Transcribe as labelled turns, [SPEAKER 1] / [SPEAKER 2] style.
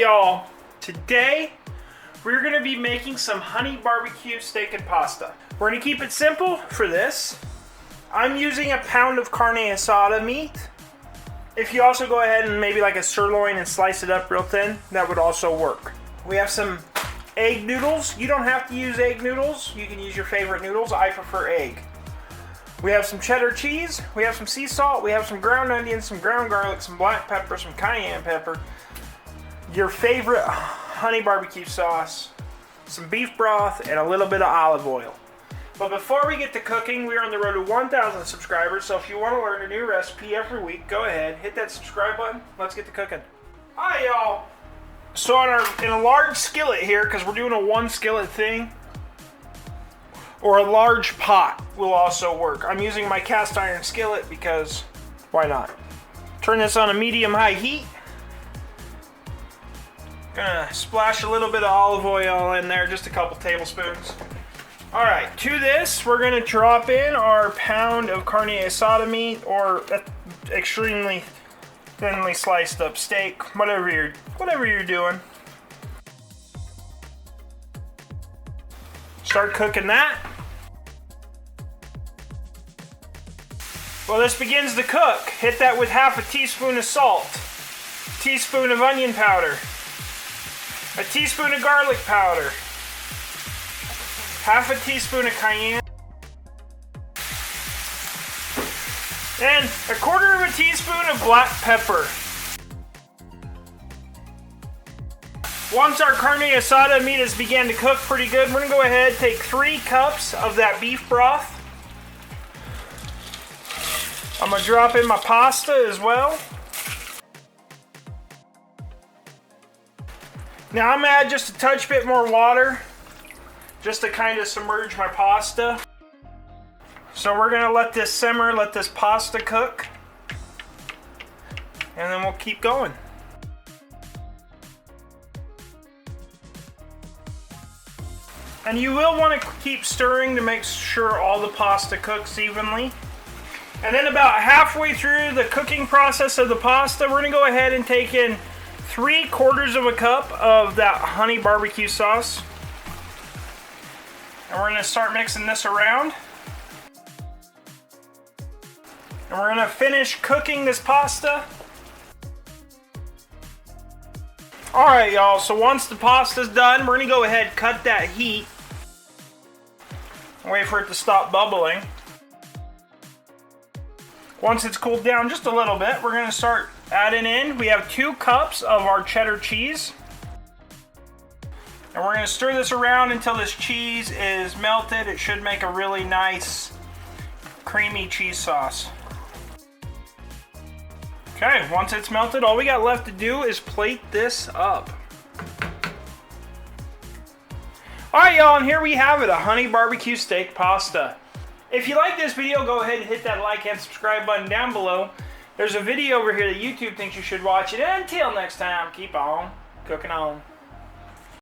[SPEAKER 1] y'all, today we're going to be making some honey barbecue steak and pasta. We're going to keep it simple for this. I'm using a pound of carne asada meat. If you also go ahead and maybe like a sirloin and slice it up real thin, that would also work. We have some egg noodles. You don't have to use egg noodles. You can use your favorite noodles. I prefer egg. We have some cheddar cheese. We have some sea salt. We have some ground onions, some ground garlic, some black pepper, some cayenne pepper, your favorite honey barbecue sauce, some beef broth, and a little bit of olive oil. But before we get to cooking, we are on the road to 1,000 subscribers, so if you want to learn a new recipe every week, go ahead, hit that subscribe button. Let's get to cooking. Hi, y'all. So in a large skillet here, because we're doing a one skillet thing, or a large pot will also work. I'm using my cast iron skillet because why not? Turn this on a medium-high heat. Gonna splash a little bit of olive oil in there, just a couple tablespoons. All right, to this, we're gonna drop in our pound of carne asada meat, or extremely thinly sliced up steak, whatever you're doing. Start cooking that. Well, this begins to cook. Hit that with half a teaspoon of salt, a teaspoon of onion powder, a teaspoon of garlic powder, half a teaspoon of cayenne, and a quarter of a teaspoon of black pepper. Once our carne asada meat has begun to cook pretty good, we're going to go ahead and take 3 cups of that beef broth. I'm going to drop in my pasta as well. Now I'm going to add just a touch bit more water, just to kind of submerge my pasta. So we're going to let this simmer, let this pasta cook, and then we'll keep going. And you will want to keep stirring to make sure all the pasta cooks evenly. And then about halfway through the cooking process of the pasta, we're going to go ahead and take in 3/4 of a cup of that honey barbecue sauce. And we're going to start mixing this around. And we're going to finish cooking this pasta. Alright, y'all, so once the pasta's done, we're going to go ahead and cut that heat. Wait for it to stop bubbling. Once it's cooled down just a little bit, we're going to start adding in. We have 2 cups of our cheddar cheese. And we're going to stir this around until this cheese is melted. It should make a really nice creamy cheese sauce. Okay, once it's melted, all we got left to do is plate this up. Alright, y'all, and here we have it, a honey barbecue steak pasta. If you like this video, go ahead and hit that like and subscribe button down below. There's a video over here that YouTube thinks you should watch it. And until next time, keep on cooking on.